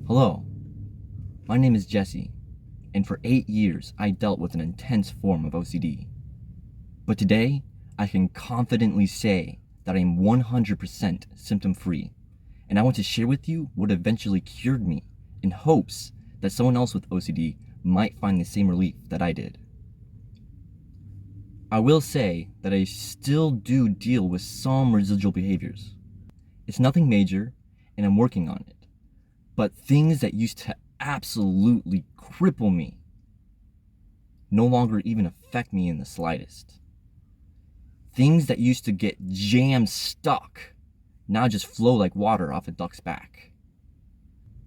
Hello, my name is Jesse, and for 8 years I dealt with an intense form of OCD. But today, I can confidently say that I am 100% symptom-free, and I want to share with you what eventually cured me in hopes that someone else with OCD might find the same relief that I did. I will say that I still do deal with some residual behaviors. It's nothing major, and I'm working on it. But things that used to absolutely cripple me no longer even affect me in the slightest. Things that used to get jam stuck now just flow like water off a duck's back.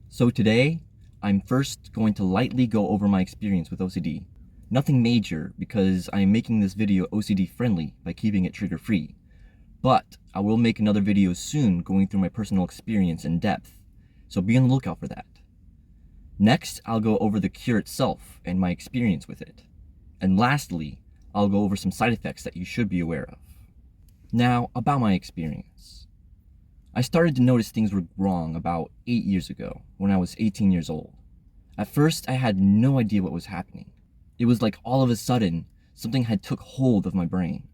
So today, I'm first going to lightly go over my experience with OCD. Nothing major because I am making this video OCD friendly by keeping it trigger free. But I will make another video soon going through my personal experience in depth. So be on the lookout for that. Next, I'll go over the cure itself and my experience with it. And lastly, I'll go over some side effects that you should be aware of. Now, about my experience. I started to notice things were wrong about 8 years ago when I was 18 years old. At first, I had no idea what was happening. It was like all of a sudden, something had took hold of my brain.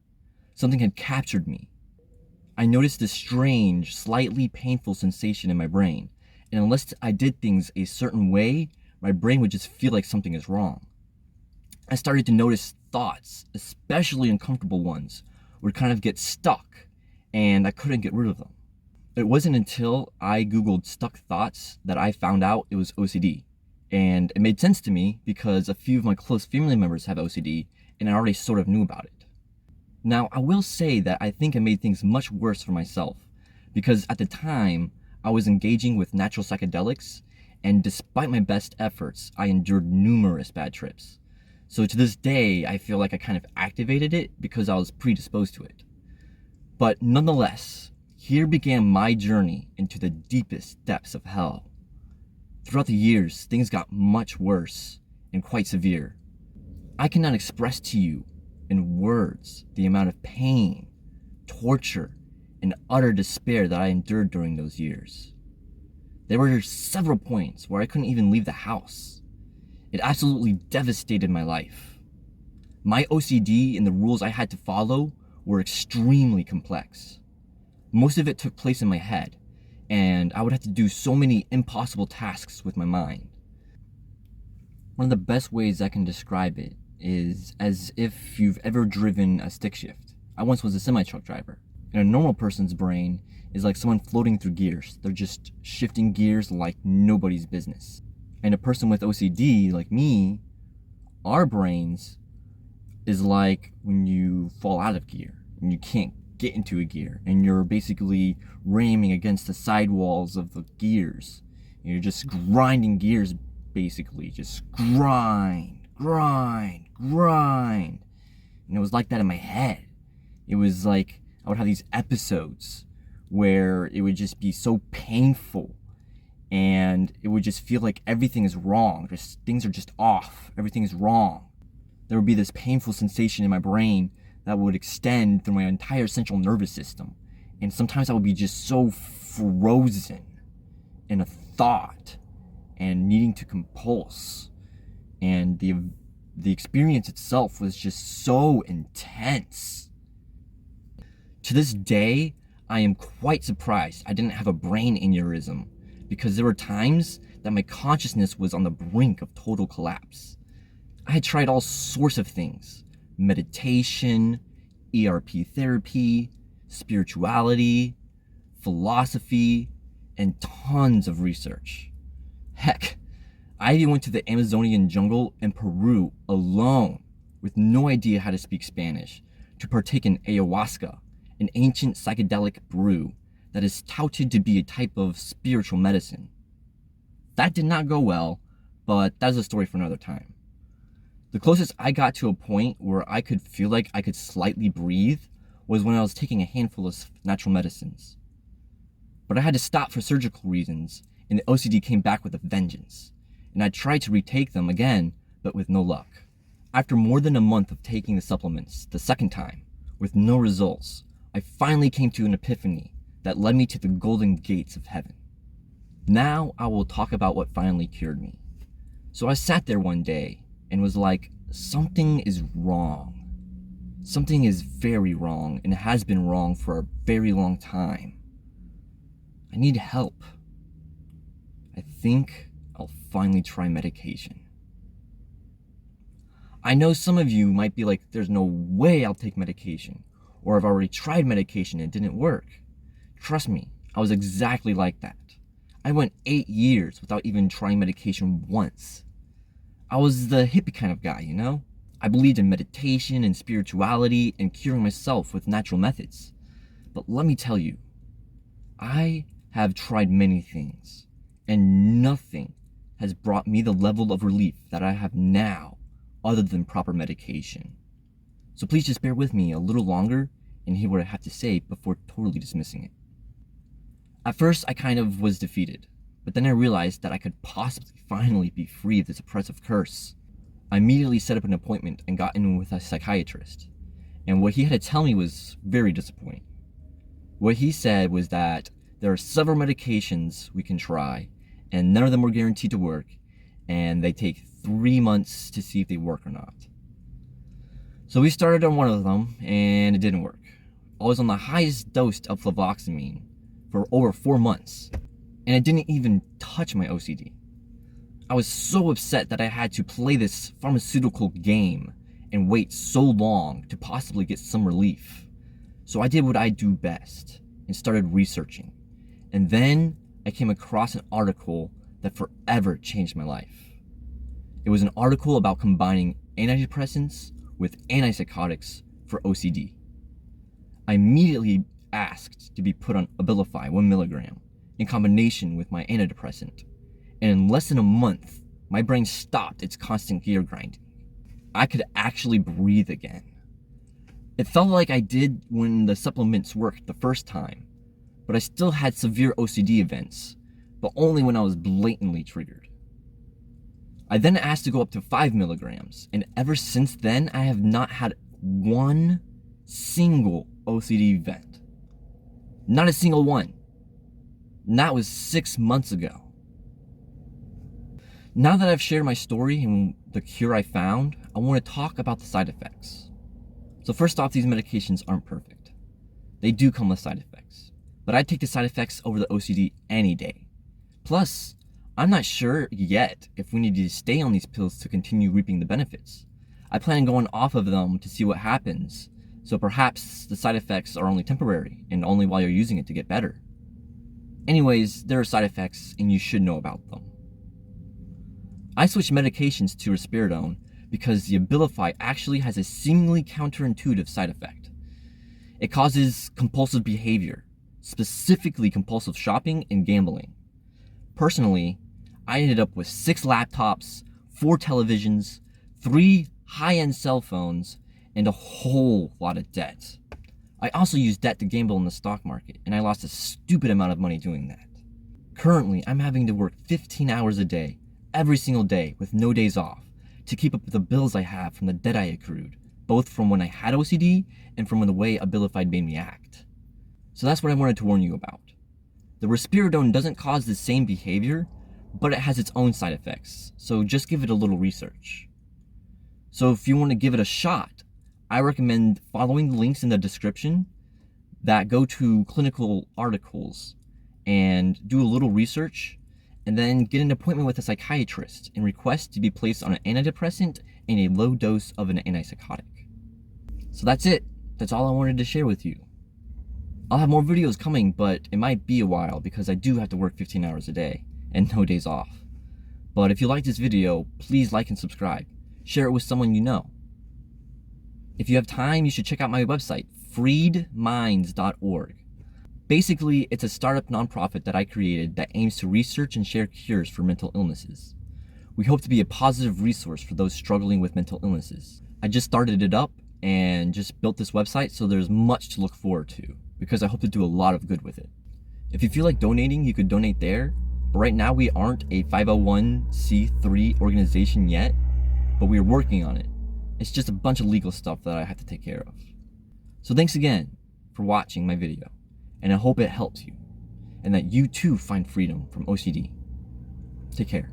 Something had captured me. I noticed this strange, slightly painful sensation in my brain. And unless I did things a certain way, my brain would just feel like something is wrong. I started to notice thoughts, especially uncomfortable ones, would kind of get stuck, and I couldn't get rid of them. It wasn't until I Googled stuck thoughts that I found out it was OCD. And it made sense to me because a few of my close family members have OCD, and I already sort of knew about it. Now, I will say that I think I made things much worse for myself, because at the time, I was engaging with natural psychedelics, and despite my best efforts, I endured numerous bad trips. So to this day, I feel like I kind of activated it because I was predisposed to it. But nonetheless, here began my journey into the deepest depths of hell. Throughout the years, things got much worse and quite severe. I cannot express to you in words the amount of pain, torture, and utter despair that I endured during those years. There were several points where I couldn't even leave the house. It absolutely devastated my life. My OCD and the rules I had to follow were extremely complex. Most of it took place in my head, and I would have to do so many impossible tasks with my mind. One of the best ways I can describe it is as if you've ever driven a stick shift. I once was a semi-truck driver. And a normal person's brain is like someone floating through gears. They're just shifting gears like nobody's business. And a person with OCD, like me, our brains is like when you fall out of gear and you can't get into a gear and you're basically ramming against the sidewalls of the gears. And you're just grinding gears, basically. Just grind. And it was like that in my head. It was like I would have these episodes where it would just be so painful and it would just feel like everything is wrong. Just things are just off. Everything is wrong. There would be this painful sensation in my brain that would extend through my entire central nervous system. And sometimes I would be just so frozen in a thought and needing to compulse. And the experience itself was just so intense. To this day, I am quite surprised I didn't have a brain aneurysm because there were times that my consciousness was on the brink of total collapse. I had tried all sorts of things: meditation, ERP therapy, spirituality, philosophy, and tons of research. Heck, I even went to the Amazonian jungle in Peru alone with no idea how to speak Spanish to partake in ayahuasca, an ancient psychedelic brew that is touted to be a type of spiritual medicine. That did not go well, but that's a story for another time. The closest I got to a point where I could feel like I could slightly breathe was when I was taking a handful of natural medicines. But I had to stop for surgical reasons, and the OCD came back with a vengeance. And I tried to retake them again, but with no luck. After more than a month of taking the supplements, the second time, with no results, I finally came to an epiphany that led me to the golden gates of heaven. Now I will talk about what finally cured me. So I sat there one day and was like, something is wrong. Something is very wrong and has been wrong for a very long time. I need help. I think I'll finally try medication. I know some of you might be like, there's no way I'll take medication, or I've already tried medication and it didn't work. Trust me, I was exactly like that. I went 8 years without even trying medication once. I was the hippie kind of guy, you know? I believed in meditation and spirituality and curing myself with natural methods. But let me tell you, I have tried many things, and nothing has brought me the level of relief that I have now other than proper medication. So please just bear with me a little longer and hear what I have to say before totally dismissing it. At first, I kind of was defeated, but then I realized that I could possibly finally be free of this oppressive curse. I immediately set up an appointment and got in with a psychiatrist, and what he had to tell me was very disappointing. What he said was that there are several medications we can try, and none of them were guaranteed to work, and they take 3 months to see if they work or not. So we started on one of them, and it didn't work. I was on the highest dose of fluvoxamine for over 4 months, and it didn't even touch my OCD. I was so upset that I had to play this pharmaceutical game and wait so long to possibly get some relief. So I did what I do best and started researching. And then I came across an article that forever changed my life. It was an article about combining antidepressants with antipsychotics for OCD. I immediately asked to be put on Abilify 1 milligram in combination with my antidepressant. And in less than a month, my brain stopped its constant gear grinding. I could actually breathe again. It felt like I did when the supplements worked the first time, but I still had severe OCD events, but only when I was blatantly triggered. I then asked to go up to 5 milligrams, and ever since then, I have not had one single OCD event. Not a single one. And that was 6 months ago. Now that I've shared my story and the cure I found, I want to talk about the side effects. So first off, these medications aren't perfect. They do come with side effects, but I take the side effects over the OCD any day. Plus, I'm not sure yet if we need to stay on these pills to continue reaping the benefits. I plan on going off of them to see what happens, so perhaps the side effects are only temporary and only while you're using it to get better. Anyways, there are side effects and you should know about them. I switched medications to risperidone because the Abilify actually has a seemingly counterintuitive side effect. It causes compulsive behavior, specifically compulsive shopping and gambling. Personally, I ended up with 6 laptops, 4 televisions, 3 high-end cell phones, and a whole lot of debt. I also used debt to gamble in the stock market, and I lost a stupid amount of money doing that. Currently, I'm having to work 15 hours a day, every single day, with no days off, to keep up with the bills I have from the debt I accrued, both from when I had OCD and from the way Abilify made me act. So that's what I wanted to warn you about. The risperidone doesn't cause the same behavior, but it has its own side effects, so just give it a little research. So if you want to give it a shot, I recommend following the links in the description that go to clinical articles and do a little research, and then get an appointment with a psychiatrist and request to be placed on an antidepressant and a low dose of an antipsychotic. So that's it. That's all I wanted to share with you. I'll have more videos coming, but it might be a while because I do have to work 15 hours a day and no days off. But if you like this video, please like and subscribe. Share it with someone you know. If you have time, you should check out my website, freedminds.org. Basically, it's a startup nonprofit that I created that aims to research and share cures for mental illnesses. We hope to be a positive resource for those struggling with mental illnesses. I just started it up and just built this website, so there's much to look forward to because I hope to do a lot of good with it. If you feel like donating, you could donate there. But right now, we aren't a 501c3 organization yet, but we're working on it. It's just a bunch of legal stuff that I have to take care of. So thanks again for watching my video, and I hope it helps you. and that you too find freedom from OCD. Take care.